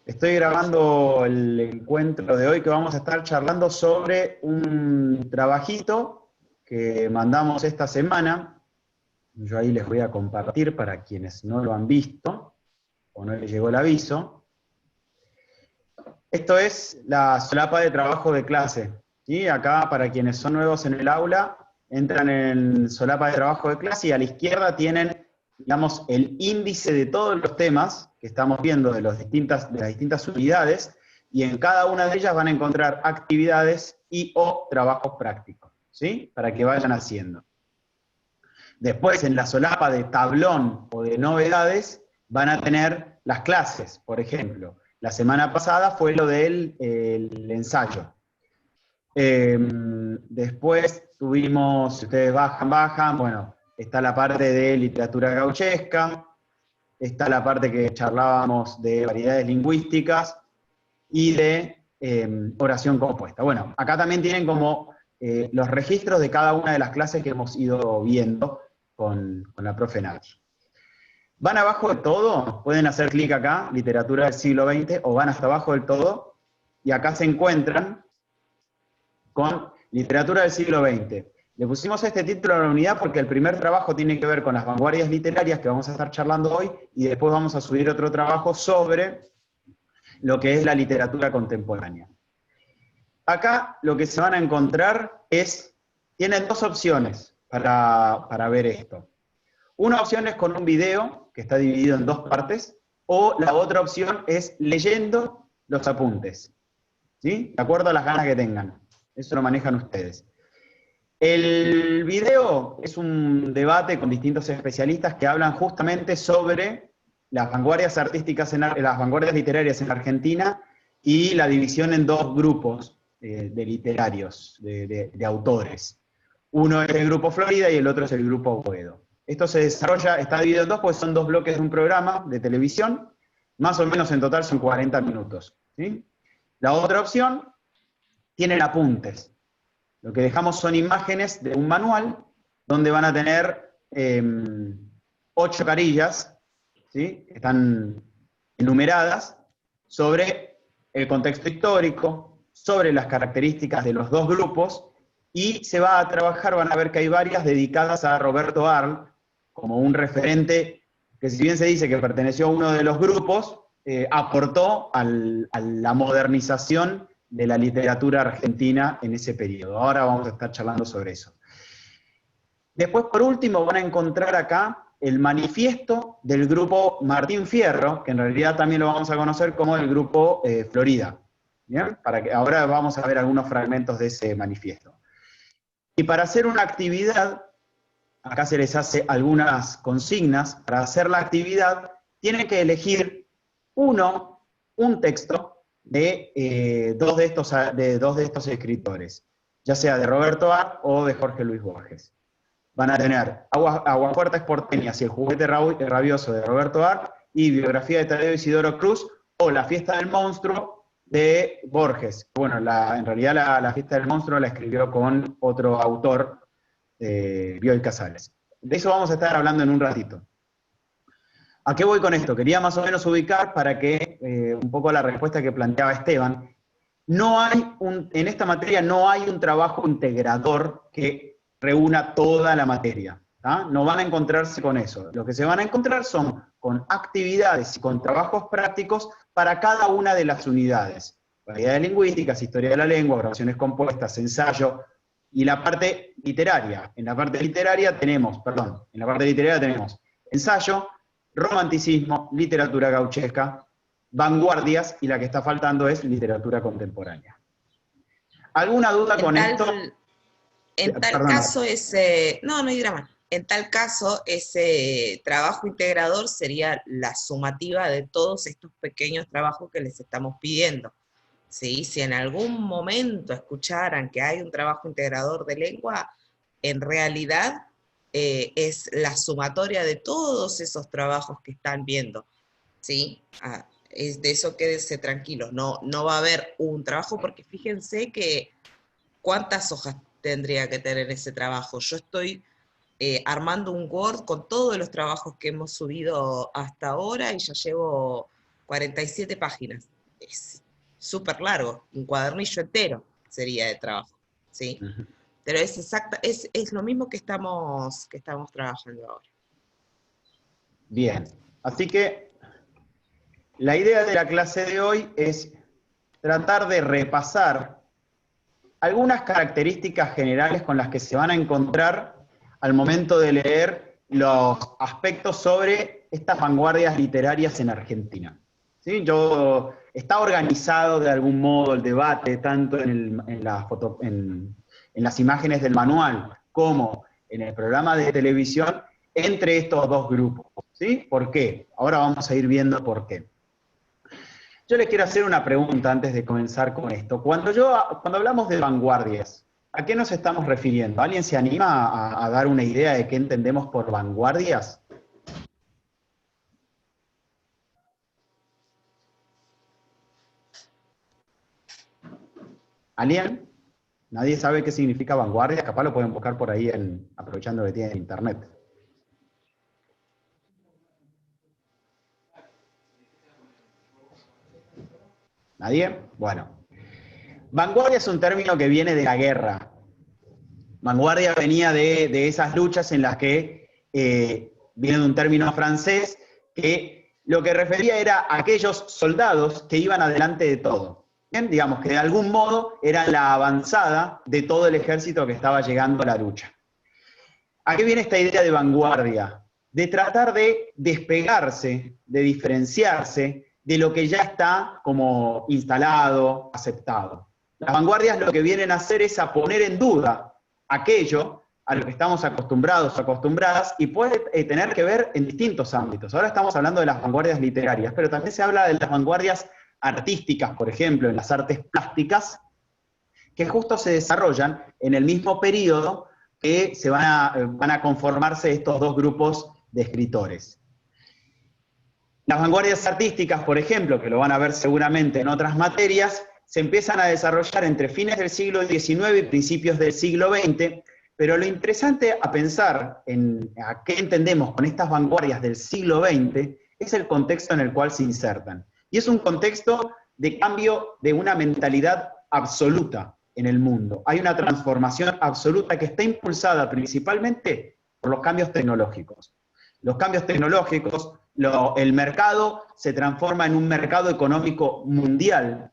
Estoy grabando el encuentro de hoy que vamos a estar charlando sobre un trabajito que mandamos esta semana. Yo ahí les voy a compartir para quienes no lo han visto o no les llegó el aviso. Esto es la solapa de trabajo de clase. ¿Sí? Acá, para quienes son nuevos en el aula, entran en solapa de trabajo de clase y a la izquierda tienen, digamos, el índice de todos los temas que estamos viendo de las distintas unidades, y en cada una de ellas van a encontrar actividades y o trabajos prácticos, ¿sí? Para que vayan haciendo. Después, en la solapa de tablón o de novedades, van a tener las clases, por ejemplo. La semana pasada fue lo del el ensayo. Después tuvimos, si ustedes bajan, bueno, está la parte de literatura gauchesca, está la parte que charlábamos de variedades lingüísticas y de oración compuesta. Bueno, acá también tienen como los registros de cada una de las clases que hemos ido viendo con la profe Nachi. Van abajo de todo, pueden hacer clic acá, literatura del siglo XX, o van hasta abajo del todo, y acá se encuentran con literatura del siglo XX. Le pusimos este título a la unidad porque el primer trabajo tiene que ver con las vanguardias literarias que vamos a estar charlando hoy, y después vamos a subir otro trabajo sobre lo que es la literatura contemporánea. Acá lo que se van a encontrar es, tienen dos opciones para ver esto. Una opción es con un video, que está dividido en dos partes, o la otra opción es leyendo los apuntes, ¿sí? De acuerdo a las ganas que tengan. Eso lo manejan ustedes. El video es un debate con distintos especialistas que hablan justamente sobre las vanguardias artísticas, las vanguardias literarias en Argentina y la división en dos grupos de literarios, de autores. Uno es el grupo Florida y el otro es el grupo Boedo. Esto se desarrolla, está dividido en dos, porque son dos bloques de un programa de televisión, más o menos en total son 40 minutos. ¿Sí? La otra opción tienen apuntes. Lo que dejamos son imágenes de un manual donde van a tener 8 carillas, ¿sí? Que están enumeradas, sobre el contexto histórico, sobre las características de los dos grupos, y se va a trabajar, van a ver que hay varias dedicadas a Roberto Arlt, como un referente que, si bien se dice que perteneció a uno de los grupos, aportó a la modernización de la literatura argentina en ese periodo. Ahora vamos a estar charlando sobre eso. Después, por último, van a encontrar acá el manifiesto del grupo Martín Fierro, que en realidad también lo vamos a conocer como el grupo Florida. ¿Bien? Ahora vamos a ver algunos fragmentos de ese manifiesto. Y para hacer una actividad, acá se les hace algunas consignas. Para hacer la actividad, tienen que elegir un texto de dos de estos escritores, ya sea de Roberto Arlt o de Jorge Luis Borges. Van a tener Aguapuertas porteñas y El juguete rabioso de Roberto Arlt, y Biografía de Tadeo Isidoro Cruz, o La fiesta del monstruo de Borges. Bueno, en realidad la fiesta del monstruo la escribió con otro autor, Bioy Casares. De eso vamos a estar hablando en un ratito. ¿A qué voy con esto? Quería más o menos ubicar para que, un poco la respuesta que planteaba Esteban, en esta materia no hay un trabajo integrador que reúna toda la materia. ¿tá? No van a encontrarse con eso. Lo que se van a encontrar son con actividades y con trabajos prácticos para cada una de las unidades. Variedades lingüísticas, historia de la lengua, oraciones compuestas, ensayo, y la parte literaria. En la parte literaria tenemos ensayo, romanticismo, literatura gauchesca, vanguardias, y la que está faltando es literatura contemporánea. ¿Alguna duda con esto? En tal caso, ese trabajo integrador sería la sumativa de todos estos pequeños trabajos que les estamos pidiendo. ¿Sí? Si en algún momento escucharan que hay un trabajo integrador de lengua, en realidad es la sumatoria de todos esos trabajos que están viendo. ¿Sí? Es de eso, quédense tranquilos, no va a haber un trabajo, porque fíjense que cuántas hojas tendría que tener ese trabajo. Yo estoy armando un Word con todos los trabajos que hemos subido hasta ahora, y ya llevo 47 páginas. Es súper largo, un cuadernillo entero sería de trabajo, ¿sí? Ujú. Pero es lo mismo que estamos trabajando ahora. Bien, así que la idea de la clase de hoy es tratar de repasar algunas características generales con las que se van a encontrar al momento de leer los aspectos sobre estas vanguardias literarias en Argentina. ¿Sí? Está organizado de algún modo el debate, tanto en las imágenes del manual como en el programa de televisión, entre estos dos grupos. ¿Sí? ¿Por qué? Ahora vamos a ir viendo por qué. Yo les quiero hacer una pregunta antes de comenzar con esto. Cuando hablamos de vanguardias, ¿a qué nos estamos refiriendo? ¿Alguien se anima a dar una idea de qué entendemos por vanguardias? ¿Alguien? ¿Nadie sabe qué significa vanguardia? Capaz lo pueden buscar por ahí aprovechando que tienen internet. ¿Nadie? Bueno. Vanguardia es un término que viene de la guerra. Vanguardia venía de esas luchas en las que viene de un término francés que lo que refería era a aquellos soldados que iban adelante de todo. ¿Bien? Digamos que de algún modo era la avanzada de todo el ejército que estaba llegando a la lucha. ¿A qué viene esta idea de vanguardia? De tratar de despegarse, de diferenciarse de lo que ya está como instalado, aceptado. Las vanguardias lo que vienen a hacer es a poner en duda aquello a lo que estamos acostumbrados o acostumbradas y puede tener que ver en distintos ámbitos. Ahora estamos hablando de las vanguardias literarias, pero también se habla de las vanguardias artísticas, por ejemplo, en las artes plásticas, que justo se desarrollan en el mismo periodo que van a conformarse estos dos grupos de escritores. Las vanguardias artísticas, por ejemplo, que lo van a ver seguramente en otras materias, se empiezan a desarrollar entre fines del siglo XIX y principios del siglo XX, pero lo interesante a pensar a qué entendemos con estas vanguardias del siglo XX es el contexto en el cual se insertan. Y es un contexto de cambio de una mentalidad absoluta en el mundo. Hay una transformación absoluta que está impulsada principalmente por los cambios tecnológicos. Los cambios tecnológicos, el mercado se transforma en un mercado económico mundial.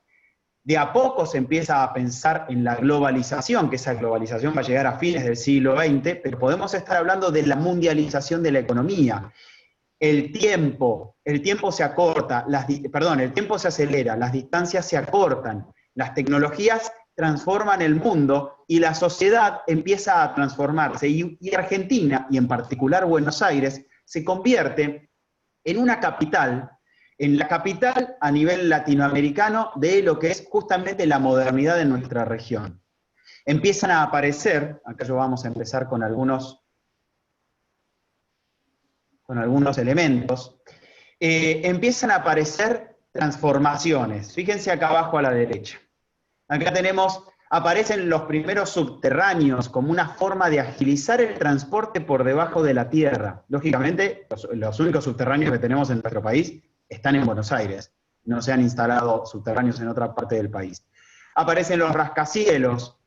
De a poco se empieza a pensar en la globalización, que esa globalización va a llegar a fines del siglo XX, pero podemos estar hablando de la mundialización de la economía. El tiempo se acorta, el tiempo se acelera, las distancias se acortan, las tecnologías transforman el mundo y la sociedad empieza a transformarse. Y Argentina, y en particular Buenos Aires, se convierte en una capital, en la capital a nivel latinoamericano de lo que es justamente la modernidad de nuestra región. Empiezan a aparecer, acá yo vamos a empezar con algunos elementos, empiezan a aparecer transformaciones. Fíjense acá abajo a la derecha. Acá aparecen los primeros subterráneos como una forma de agilizar el transporte por debajo de la tierra. Lógicamente, los únicos subterráneos que tenemos en nuestro país están en Buenos Aires. No se han instalado subterráneos en otra parte del país. Aparecen los rascacielos.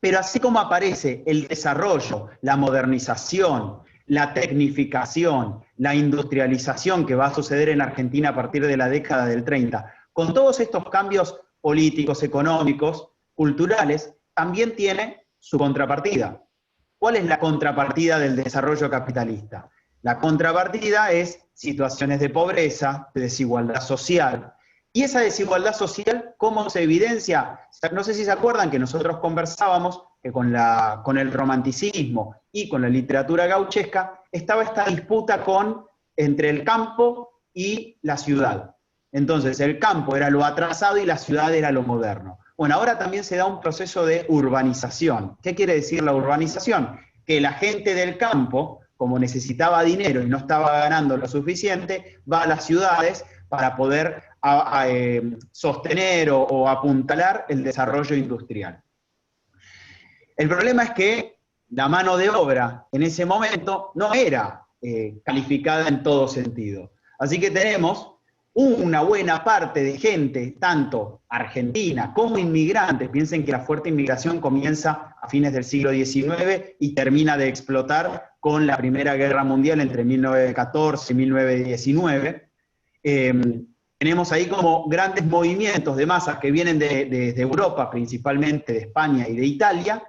Pero así como aparece el desarrollo, la modernización, la tecnificación, la industrialización que va a suceder en Argentina a partir de la década del 30, con todos estos cambios políticos, económicos, culturales, también tiene su contrapartida. ¿Cuál es la contrapartida del desarrollo capitalista? La contrapartida es situaciones de pobreza, de desigualdad social. Y esa desigualdad social, ¿cómo se evidencia? No sé si se acuerdan que nosotros conversábamos que con el romanticismo y con la literatura gauchesca estaba esta disputa entre el campo y la ciudad. Entonces, el campo era lo atrasado y la ciudad era lo moderno. Bueno, ahora también se da un proceso de urbanización. ¿Qué quiere decir la urbanización? Que la gente del campo, como necesitaba dinero y no estaba ganando lo suficiente, va a las ciudades para poder sostener o apuntalar el desarrollo industrial. El problema es que la mano de obra en ese momento no era calificada en todo sentido. Así que tenemos una buena parte de gente, tanto argentina como inmigrantes, piensen que la fuerte inmigración comienza a fines del siglo XIX y termina de explotar con la Primera Guerra Mundial entre 1914 y 1919. Tenemos ahí como grandes movimientos de masas que vienen de Europa, principalmente de España y de Italia,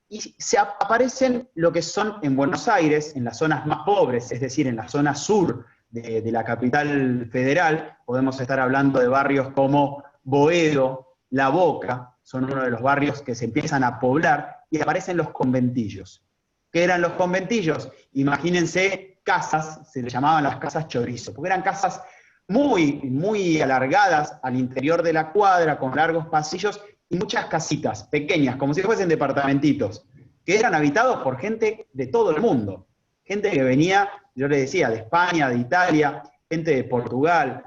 y aparecen lo que son en Buenos Aires, en las zonas más pobres, es decir, en la zona sur de la capital federal. Podemos estar hablando de barrios como Boedo, La Boca, son uno de los barrios que se empiezan a poblar, y aparecen los conventillos. ¿Qué eran los conventillos? Imagínense casas, se les llamaban las casas chorizo, porque eran casas muy alargadas al interior de la cuadra, con largos pasillos, y muchas casitas pequeñas, como si fuesen departamentitos, que eran habitados por gente de todo el mundo. Gente que venía, yo les decía, de España, de Italia, gente de Portugal,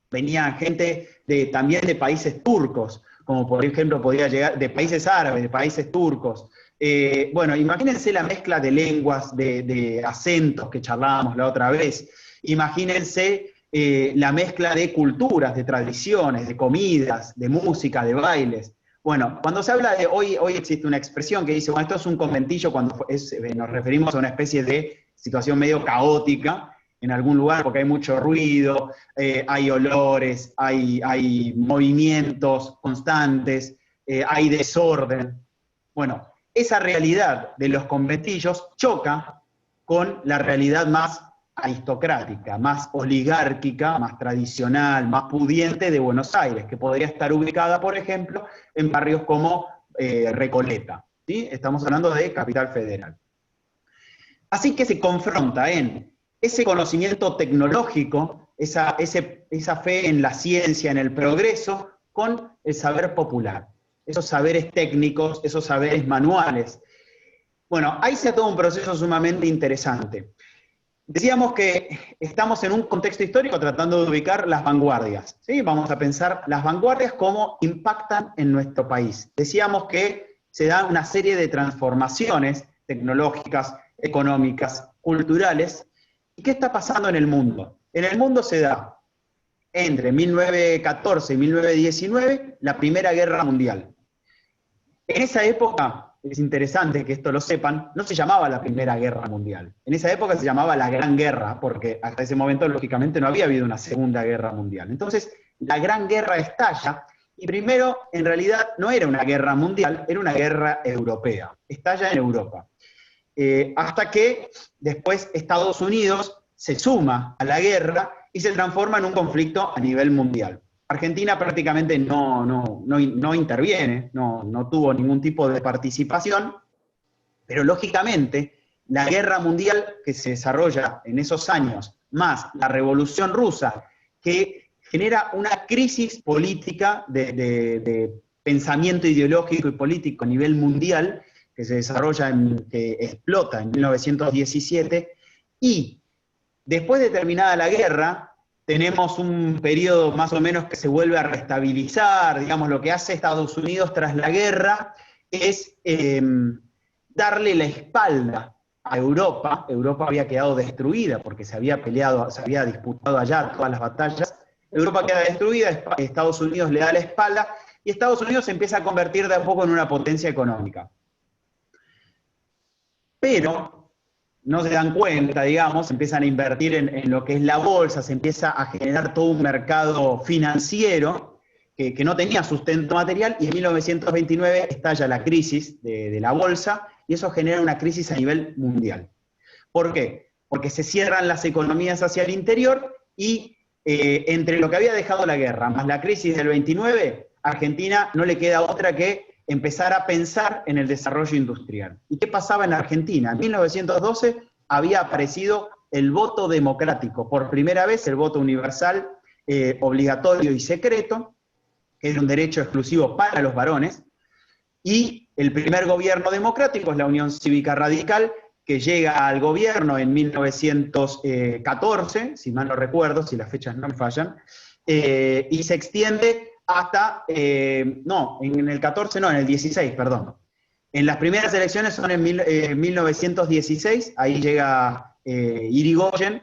venía gente también de países turcos, como por ejemplo podía llegar de países árabes, de países turcos. Bueno, imagínense la mezcla de lenguas, de acentos que charlábamos la otra vez. Imagínense la mezcla de culturas, de tradiciones, de comidas, de música, de bailes. Bueno, cuando se habla de hoy existe una expresión que dice, bueno, esto es un conventillo cuando nos referimos a una especie de situación medio caótica en algún lugar, porque hay mucho ruido, hay olores, hay movimientos constantes, hay desorden. Bueno, esa realidad de los conventillos choca con la realidad más aristocrática, más oligárquica, más tradicional, más pudiente de Buenos Aires, que podría estar ubicada, por ejemplo, en barrios como Recoleta. ¿Sí? Estamos hablando de Capital Federal. Así que se confronta en ese conocimiento tecnológico, esa fe en la ciencia, en el progreso, con el saber popular, esos saberes técnicos, esos saberes manuales. Bueno, ahí se da todo un proceso sumamente interesante. Decíamos que estamos en un contexto histórico tratando de ubicar las vanguardias, ¿sí? Vamos a pensar las vanguardias cómo impactan en nuestro país. Decíamos que se dan una serie de transformaciones tecnológicas, económicas, culturales. ¿Y qué está pasando en el mundo? En el mundo se da, entre 1914 y 1919, la Primera Guerra Mundial. En esa época, es interesante que esto lo sepan, no se llamaba la Primera Guerra Mundial. En esa época se llamaba la Gran Guerra, porque hasta ese momento, lógicamente, no había habido una Segunda Guerra Mundial. Entonces, la Gran Guerra estalla, y primero, en realidad, no era una guerra mundial, era una guerra europea. Estalla en Europa. Hasta que después Estados Unidos se suma a la guerra y se transforma en un conflicto a nivel mundial. Argentina prácticamente no interviene, no tuvo ningún tipo de participación, pero lógicamente la guerra mundial que se desarrolla en esos años, más la Revolución Rusa, que genera una crisis política de pensamiento ideológico y político a nivel mundial, que se desarrolla, que explota en 1917, y después de terminada la guerra, tenemos un periodo más o menos que se vuelve a restabilizar. Digamos, lo que hace Estados Unidos tras la guerra es darle la espalda a Europa. Europa había quedado destruida porque se había peleado, se había disputado allá todas las batallas. Europa queda destruida, Estados Unidos le da la espalda, y Estados Unidos se empieza a convertir de a poco en una potencia económica. Pero no se dan cuenta, digamos, empiezan a invertir en lo que es la bolsa, se empieza a generar todo un mercado financiero que no tenía sustento material, y en 1929 estalla la crisis de la bolsa, y eso genera una crisis a nivel mundial. ¿Por qué? Porque se cierran las economías hacia el interior, y entre lo que había dejado la guerra más la crisis del 29, a Argentina no le queda otra que empezar a pensar en el desarrollo industrial. ¿Y qué pasaba en Argentina? En 1912 había aparecido el voto democrático, por primera vez el voto universal, obligatorio y secreto, que era un derecho exclusivo para los varones, y el primer gobierno democrático es la Unión Cívica Radical, que llega al gobierno en 1914, si mal no recuerdo, si las fechas no me fallan, y se extiende hasta, no, en el 14 no, en el 16, perdón. En las primeras elecciones son en 1916, ahí llega Irigoyen,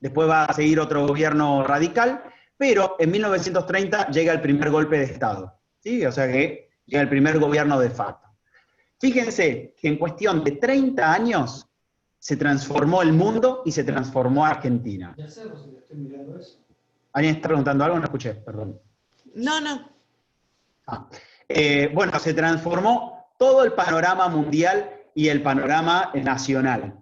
después va a seguir otro gobierno radical, pero en 1930 llega el primer golpe de Estado, ¿sí? O sea que llega el primer gobierno de facto. Fíjense que en cuestión de 30 años se transformó el mundo y se transformó Argentina. Ya sé, Rosy, que estoy mirando eso. ¿Alguien está preguntando algo? No escuché, perdón. No. Bueno, se transformó todo el panorama mundial y el panorama nacional.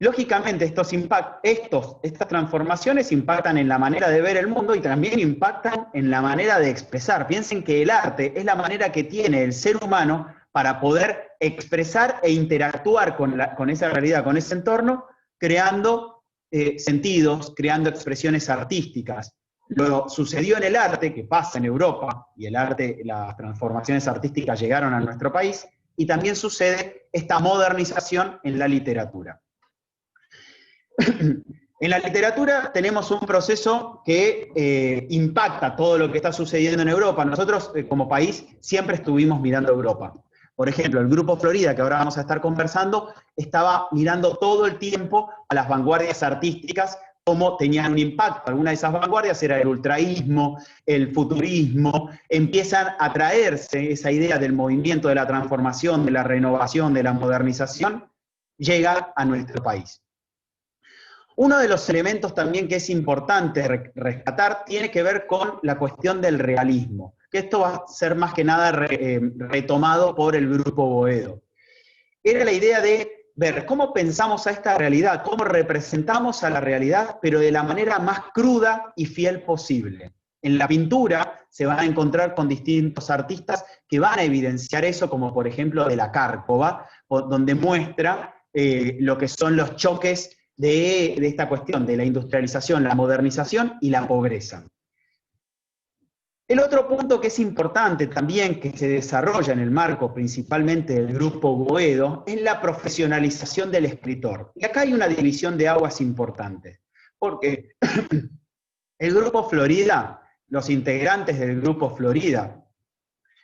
Lógicamente, estas transformaciones impactan en la manera de ver el mundo y también impactan en la manera de expresar. Piensen que el arte es la manera que tiene el ser humano para poder expresar e interactuar con esa realidad, con ese entorno, creando sentidos, creando expresiones artísticas. Lo sucedió en el arte, que pasa en Europa, y el arte, las transformaciones artísticas llegaron a nuestro país, y también sucede esta modernización en la literatura. En la literatura tenemos un proceso que impacta todo lo que está sucediendo en Europa. Nosotros, como país, siempre estuvimos mirando a Europa. Por ejemplo, el Grupo Florida, que ahora vamos a estar conversando, estaba mirando todo el tiempo a las vanguardias artísticas, cómo tenían un impacto. Alguna de esas vanguardias era el ultraísmo, el futurismo, empiezan a traerse esa idea del movimiento de la transformación, de la renovación, de la modernización, llega a nuestro país. Uno de los elementos también que es importante rescatar tiene que ver con la cuestión del realismo, que esto va a ser más que nada retomado por el Grupo Boedo. Era la idea de ver cómo pensamos a esta realidad, cómo representamos a la realidad, pero de la manera más cruda y fiel posible. En la pintura se van a encontrar con distintos artistas que van a evidenciar eso, como por ejemplo de la Cárcova, donde muestra lo que son los choques de esta cuestión de la industrialización, la modernización y la pobreza. El otro punto que es importante también, que se desarrolla en el marco principalmente del Grupo Boedo, es la profesionalización del escritor. Y acá hay una división de aguas importante, porque el Grupo Florida, los integrantes del Grupo Florida,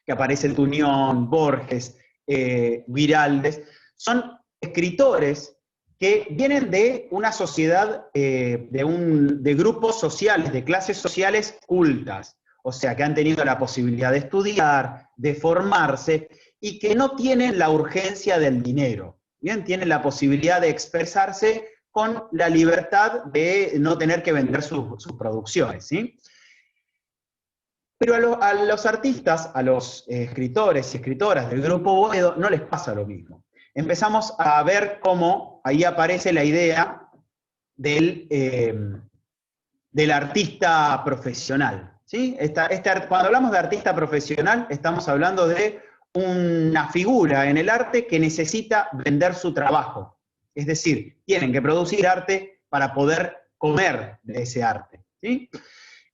que aparece en Tuñón, Borges, Guiraldes, son escritores que vienen de una sociedad, de grupos sociales, de clases sociales cultas, o sea, que han tenido la posibilidad de estudiar, de formarse, y que no tienen la urgencia del dinero, ¿bien? Tienen la posibilidad de expresarse con la libertad de no tener que vender sus producciones, ¿sí? Pero a los artistas, a los escritores y escritoras del Grupo Boedo, no les pasa lo mismo. Empezamos a ver cómo ahí aparece la idea del artista profesional, ¿sí? Cuando hablamos de artista profesional, estamos hablando de una figura en el arte que necesita vender su trabajo. Es decir, tienen que producir arte para poder comer de ese arte, ¿sí?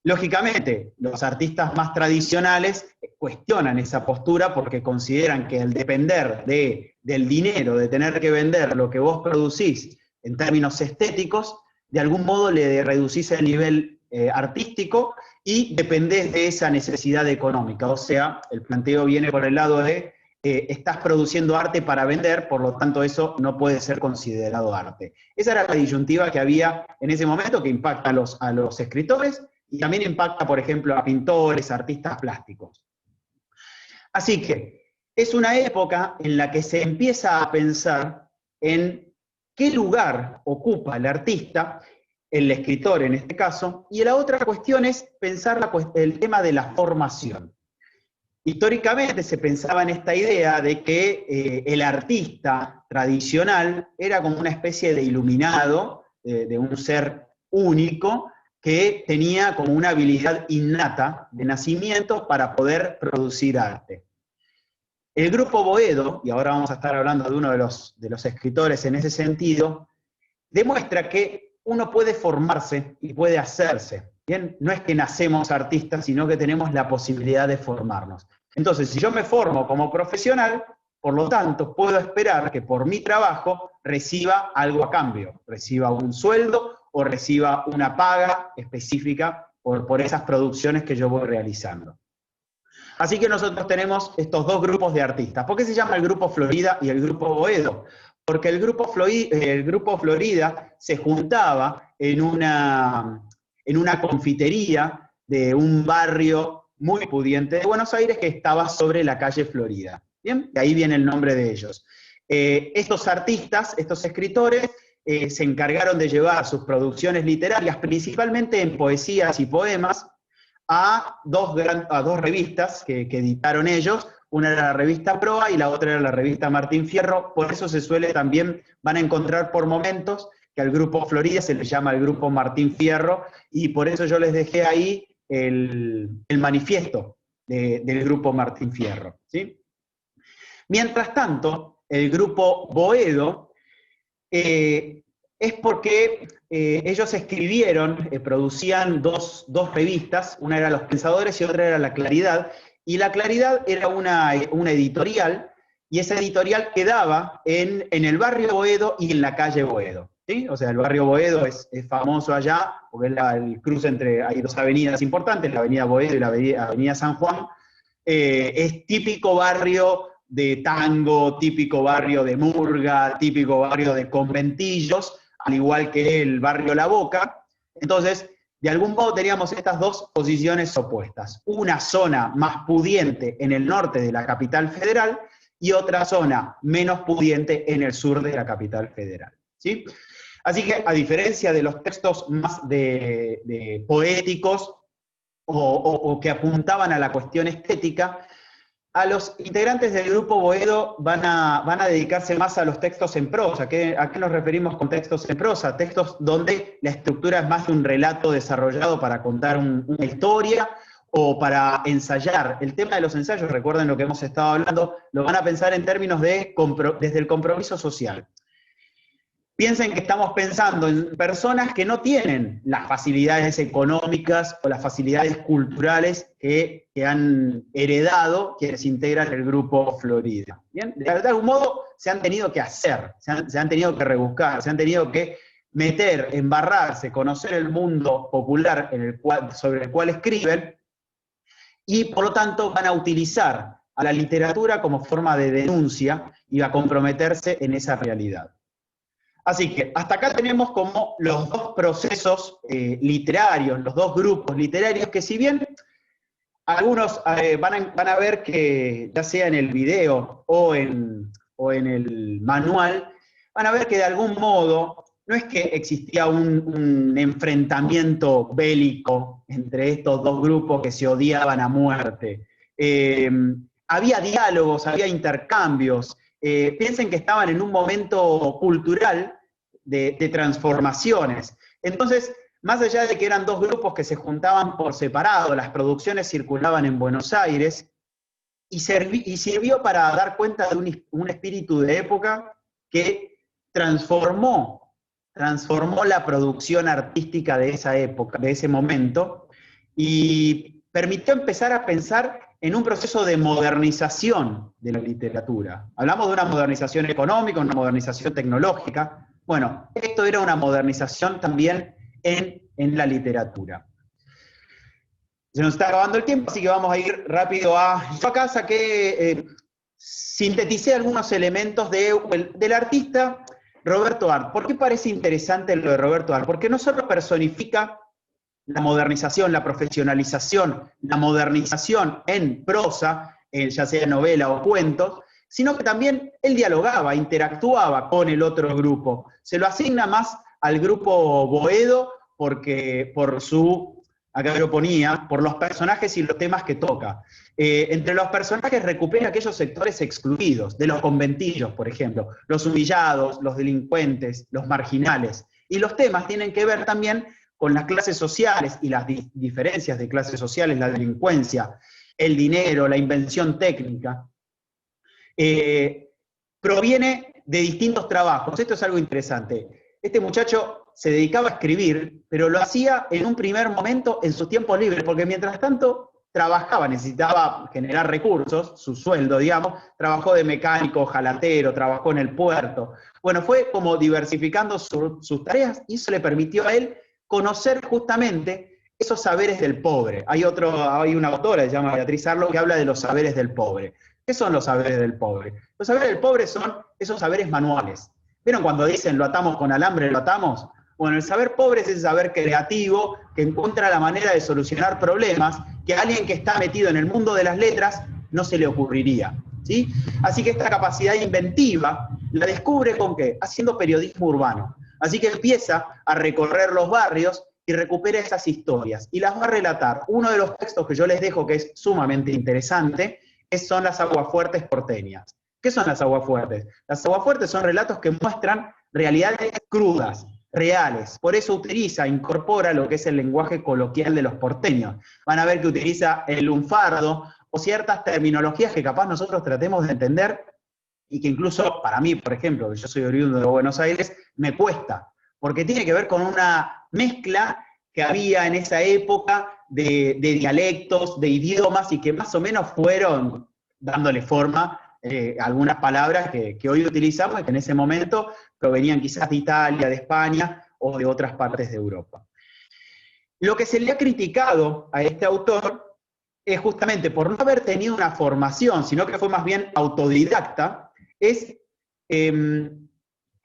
Lógicamente, los artistas más tradicionales cuestionan esa postura porque consideran que el depender del dinero, de tener que vender lo que vos producís en términos estéticos, de algún modo le reducís el nivel artístico y dependés de esa necesidad económica. O sea, el planteo viene por el lado de estás produciendo arte para vender, por lo tanto eso no puede ser considerado arte. Esa era la disyuntiva que había en ese momento, que impacta a los escritores, y también impacta, por ejemplo, a pintores, artistas plásticos. Así que es una época en la que se empieza a pensar en qué lugar ocupa el artista, el escritor en este caso, y la otra cuestión es pensar el tema de la formación. Históricamente se pensaba en esta idea de que el artista tradicional era como una especie de iluminado, de un ser único, que tenía como una habilidad innata de nacimiento para poder producir arte. El Grupo Boedo, y ahora vamos a estar hablando de uno de los escritores en ese sentido, demuestra que uno puede formarse y puede hacerse. ¿Bien? No es que nacemos artistas, sino que tenemos la posibilidad de formarnos. Entonces, si yo me formo como profesional, por lo tanto, puedo esperar que por mi trabajo reciba algo a cambio, reciba un sueldo o reciba una paga específica por esas producciones que yo voy realizando. Así que nosotros tenemos estos dos grupos de artistas. ¿Por qué se llama el Grupo Florida y el Grupo Boedo? porque el grupo Florida se juntaba en una confitería de un barrio muy pudiente de Buenos Aires que estaba sobre la calle Florida. ¿Bien? De ahí viene el nombre de ellos. Estos artistas, estos escritores, se encargaron de llevar sus producciones literarias, principalmente en poesías y poemas, a dos revistas que editaron ellos. Una era la revista Proa y la otra era la revista Martín Fierro. Por eso van a encontrar por momentos que al grupo Florida se le llama el grupo Martín Fierro, y por eso yo les dejé ahí el manifiesto del grupo Martín Fierro, ¿sí? Mientras tanto, el grupo Boedo es porque ellos escribieron, producían dos revistas, una era Los Pensadores y otra era La Claridad, y La Claridad era una editorial, y esa editorial quedaba en el barrio Boedo y en la calle Boedo, ¿sí? O sea, el barrio Boedo es famoso allá, porque es el cruce hay dos avenidas importantes, la avenida Boedo y la avenida San Juan. Es típico barrio de tango, típico barrio de murga, típico barrio de conventillos, al igual que el barrio La Boca. Entonces, de algún modo teníamos estas dos posiciones opuestas. Una zona más pudiente en el norte de la capital federal y otra zona menos pudiente en el sur de la capital federal, ¿sí? Así que, a diferencia de los textos más de poéticos o que apuntaban a la cuestión estética, a los integrantes del grupo Boedo van a dedicarse más a los textos en prosa. ¿A qué nos referimos con textos en prosa? Textos donde la estructura es más de un relato desarrollado para contar una historia o para ensayar. El tema de los ensayos, recuerden lo que hemos estado hablando, lo van a pensar en términos desde el compromiso social. Piensen que estamos pensando en personas que no tienen las facilidades económicas o las facilidades culturales que han heredado quienes integran el grupo Florida. ¿Bien? De algún modo se han tenido que hacer, se han tenido que rebuscar, se han tenido que meter, embarrarse, conocer el mundo popular sobre el cual escriben, y por lo tanto van a utilizar a la literatura como forma de denuncia y a comprometerse en esa realidad. Así que hasta acá tenemos como los dos procesos literarios, los dos grupos literarios, que si bien algunos van a ver que, ya sea en el video o en el manual, van a ver que de algún modo no es que existía un enfrentamiento bélico entre estos dos grupos que se odiaban a muerte. Había diálogos, había intercambios. Piensen que estaban en un momento cultural de transformaciones. Entonces, más allá de que eran dos grupos que se juntaban por separado, las producciones circulaban en Buenos Aires, y sirvió para dar cuenta de un espíritu de época que transformó la producción artística de esa época, de ese momento, y permitió empezar a pensar en un proceso de modernización de la literatura. Hablamos de una modernización económica, una modernización tecnológica. Bueno, esto era una modernización también en la literatura. Se nos está acabando el tiempo, así que vamos a ir rápido yo acá sinteticé algunos elementos del artista Roberto Arlt. ¿Por qué parece interesante lo de Roberto Arlt? Porque no solo personifica la modernización, la profesionalización, la modernización en prosa, ya sea novela o cuentos, sino que también él dialogaba, interactuaba con el otro grupo. Se lo asigna más al grupo Boedo porque acá lo ponía, por los personajes y los temas que toca. Entre los personajes recupera aquellos sectores excluidos, de los conventillos, por ejemplo, los humillados, los delincuentes, los marginales. Y los temas tienen que ver también con las clases sociales y las diferencias de clases sociales, la delincuencia, el dinero, la invención técnica. Proviene de distintos trabajos. Esto es algo interesante. Este muchacho se dedicaba a escribir, pero lo hacía en un primer momento en sus tiempos libres, porque mientras tanto trabajaba, necesitaba generar recursos, su sueldo, digamos, trabajó de mecánico, jalatero, trabajó en el puerto. Bueno, fue como diversificando sus tareas, y eso le permitió a él conocer justamente esos saberes del pobre. Hay una autora, se llama Beatriz Arlo, que habla de los saberes del pobre. ¿Qué son los saberes del pobre? Los saberes del pobre son esos saberes manuales, ¿Vieron cuando dicen lo atamos con alambre, lo atamos? Bueno, el saber pobre es ese saber creativo que encuentra la manera de solucionar problemas que a alguien que está metido en el mundo de las letras no se le ocurriría, ¿sí? Así que esta capacidad inventiva la descubre ¿con qué? Haciendo periodismo urbano. Así que empieza a recorrer los barrios y recupera esas historias y las va a relatar. Uno de los textos que yo les dejo que es sumamente interesante son las aguafuertes porteñas. ¿Qué son las aguafuertes? Las aguafuertes son relatos que muestran realidades crudas, reales. Por eso incorpora lo que es el lenguaje coloquial de los porteños. Van a ver que utiliza el lunfardo o ciertas terminologías que capaz nosotros tratemos de entender y que incluso para mí, por ejemplo, que yo soy oriundo de Buenos Aires, me cuesta, porque tiene que ver con una mezcla que había en esa época de dialectos, de idiomas, y que más o menos fueron dándole forma algunas palabras que hoy utilizamos y que en ese momento provenían quizás de Italia, de España o de otras partes de Europa. Lo que se le ha criticado a este autor es justamente por no haber tenido una formación, sino que fue más bien autodidacta,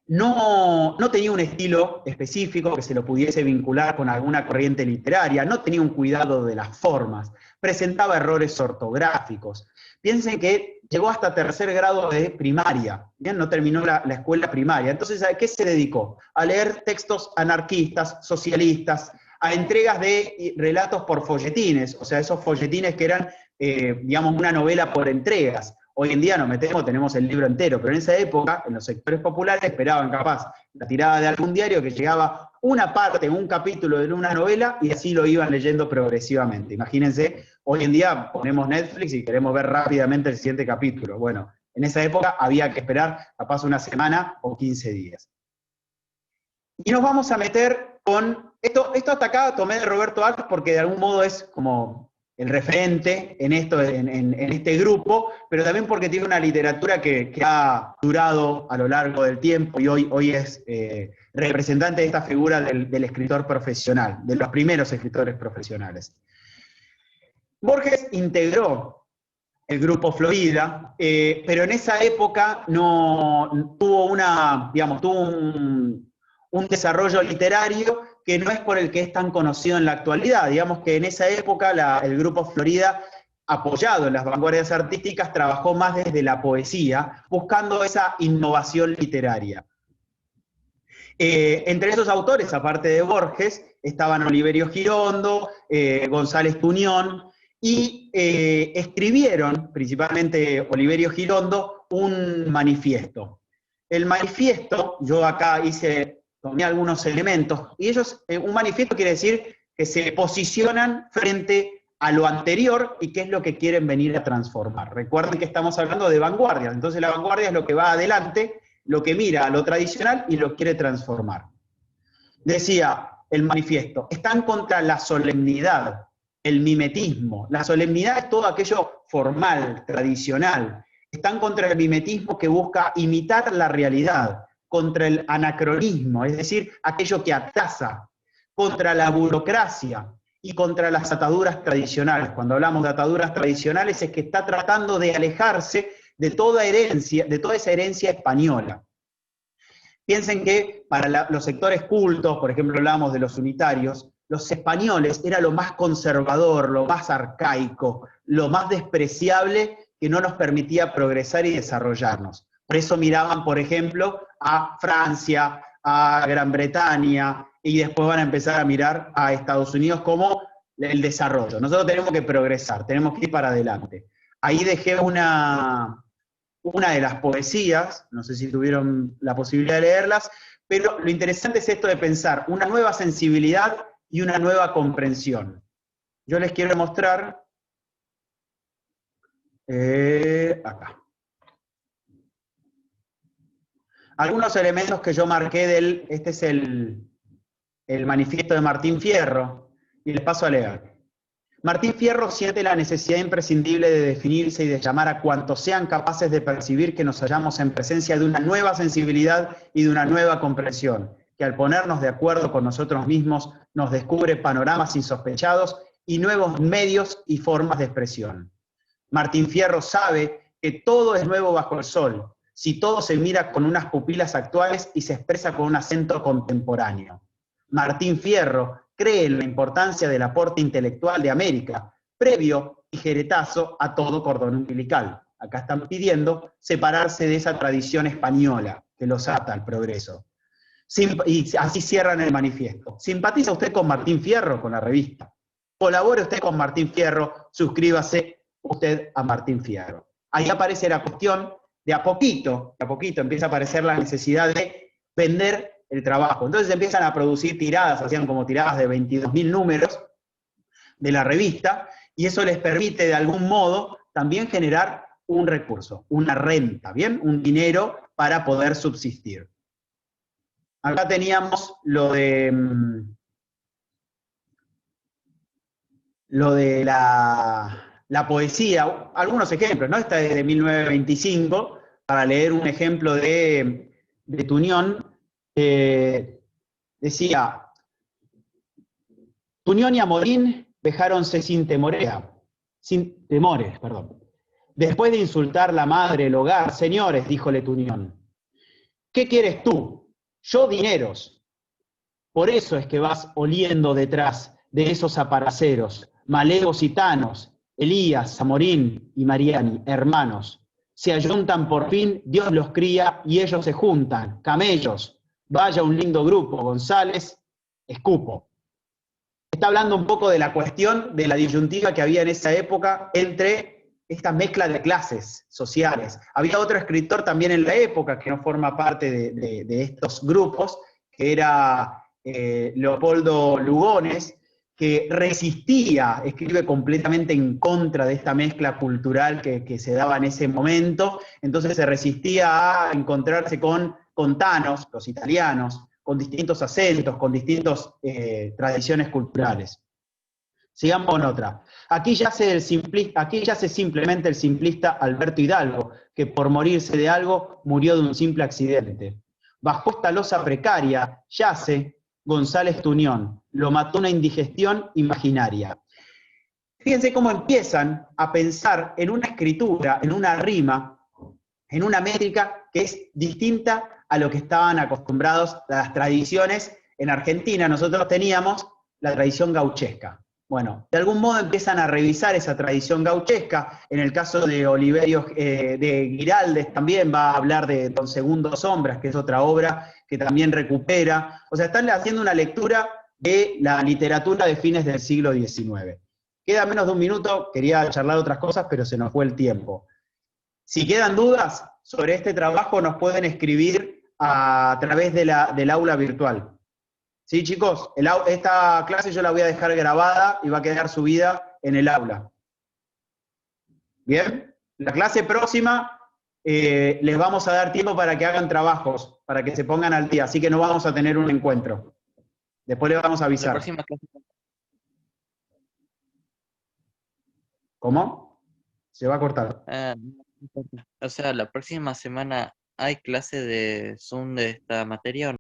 no tenía un estilo específico que se lo pudiese vincular con alguna corriente literaria, no tenía un cuidado de las formas, presentaba errores ortográficos. Piensen que llegó hasta tercer grado de primaria, ¿bien? No terminó la escuela primaria. Entonces, ¿a qué se dedicó? A leer textos anarquistas, socialistas, a entregas de relatos por folletines, o sea, esos folletines que eran, digamos, una novela por entregas. Hoy en día nos metemos, tenemos el libro entero, pero en esa época, en los sectores populares, esperaban capaz la tirada de algún diario que llegaba una parte, un capítulo de una novela, y así lo iban leyendo progresivamente. Imagínense, hoy en día ponemos Netflix y queremos ver rápidamente el siguiente capítulo. Bueno, en esa época había que esperar capaz una semana o 15 días. Y nos vamos a meter con, esto hasta acá tomé de Roberto Arlt porque de algún modo es como el referente en este grupo, pero también porque tiene una literatura que ha durado a lo largo del tiempo y hoy es representante de esta figura del escritor profesional, de los primeros escritores profesionales. Borges integró el grupo Florida, pero en esa época no tuvo un desarrollo literario que no es por el que es tan conocido en la actualidad. Digamos que en esa época el Grupo Florida, apoyado en las vanguardias artísticas, trabajó más desde la poesía, buscando esa innovación literaria. Entre esos autores, aparte de Borges, estaban Oliverio Girondo, González Tuñón, y escribieron, principalmente Oliverio Girondo, un manifiesto. El manifiesto, yo acá tomé algunos elementos, y un manifiesto quiere decir que se posicionan frente a lo anterior y qué es lo que quieren venir a transformar. Recuerden que estamos hablando de vanguardia, entonces la vanguardia es lo que va adelante, lo que mira a lo tradicional y lo quiere transformar. Decía el manifiesto, están contra la solemnidad, el mimetismo. La solemnidad es todo aquello formal, tradicional. Están contra el mimetismo que busca imitar la realidad, contra el anacronismo, es decir, aquello que atasa, contra la burocracia y contra las ataduras tradicionales. Cuando hablamos de ataduras tradicionales es que está tratando de alejarse de toda esa herencia española. Piensen que para los sectores cultos, por ejemplo hablamos de los unitarios, los españoles era lo más conservador, lo más arcaico, lo más despreciable que no nos permitía progresar y desarrollarnos. Por eso miraban, por ejemplo, a Francia, a Gran Bretaña, y después van a empezar a mirar a Estados Unidos como el desarrollo. Nosotros tenemos que progresar, tenemos que ir para adelante. Ahí dejé una de las poesías, no sé si tuvieron la posibilidad de leerlas, pero lo interesante es esto de pensar una nueva sensibilidad y una nueva comprensión. Yo les quiero mostrar, acá, algunos elementos que yo marqué este es el manifiesto de Martín Fierro, y les paso a leer. Martín Fierro siente la necesidad imprescindible de definirse y de llamar a cuantos sean capaces de percibir que nos hallamos en presencia de una nueva sensibilidad y de una nueva comprensión, que al ponernos de acuerdo con nosotros mismos nos descubre panoramas insospechados y nuevos medios y formas de expresión. Martín Fierro sabe que todo es nuevo bajo el sol, si todo se mira con unas pupilas actuales y se expresa con un acento contemporáneo. Martín Fierro cree en la importancia del aporte intelectual de América, previo tijeretazo a todo cordón umbilical. Acá están pidiendo separarse de esa tradición española que los ata al progreso. Y así cierran el manifiesto. ¿Simpatiza usted con Martín Fierro, con la revista? Colabore usted con Martín Fierro, suscríbase usted a Martín Fierro. Ahí aparece la cuestión, de a poquito empieza a aparecer la necesidad de vender el trabajo. Entonces empiezan a producir tiradas, hacían como tiradas de 22.000 números de la revista, y eso les permite de algún modo también generar un recurso, una renta, ¿bien? Un dinero para poder subsistir. Acá teníamos lo de la poesía, algunos ejemplos, ¿no? Esta es de 1925, para leer un ejemplo de Tuñón. Decía, Tuñón y Amorín vejáronse sin temores, perdón. Después de insultar la madre, el hogar, señores, díjole Tuñón, ¿qué quieres tú? Yo dineros. Por eso es que vas oliendo detrás de esos aparaceros, malegos y tanos, Elías, Amorín y Mariani, hermanos. Se ayuntan por fin, Dios los cría y ellos se juntan, camellos. Vaya un lindo grupo, González, escupo. Está hablando un poco de la cuestión de la disyuntiva que había en esa época entre esta mezcla de clases sociales. Había otro escritor también en la época que no forma parte de estos grupos, que era Leopoldo Lugones, que resistía, escribe completamente en contra de esta mezcla cultural que se daba en ese momento, entonces se resistía a encontrarse con tanos, los italianos, con distintos acentos, con distintas tradiciones culturales. Sigamos con otra. Aquí yace simplemente el simplista Alberto Hidalgo, que por morirse de algo murió de un simple accidente. Bajo esta losa precaria yace González Tuñón, lo mató una indigestión imaginaria. Fíjense cómo empiezan a pensar en una escritura, en una rima, en una métrica que es distinta a lo que estaban acostumbrados a las tradiciones. En Argentina nosotros teníamos la tradición gauchesca. Bueno, de algún modo empiezan a revisar esa tradición gauchesca. En el caso de Oliverio de Giraldes también va a hablar de Don Segundo Sombras, que es otra obra que también recupera. O sea, están haciendo una lectura de la literatura de fines del siglo XIX. Queda menos de un minuto, quería charlar otras cosas, pero se nos fue el tiempo. Si quedan dudas sobre este trabajo, nos pueden escribir a través del aula virtual. ¿Sí, chicos? Esta clase yo la voy a dejar grabada y va a quedar subida en el aula. ¿Bien? La clase próxima les vamos a dar tiempo para que hagan trabajos, para que se pongan al día, así que no vamos a tener un encuentro. Después les vamos a avisar. La próxima clase. ¿Cómo? Se va a cortar. No importa. O sea, la próxima semana hay clase de Zoom de esta materia o no.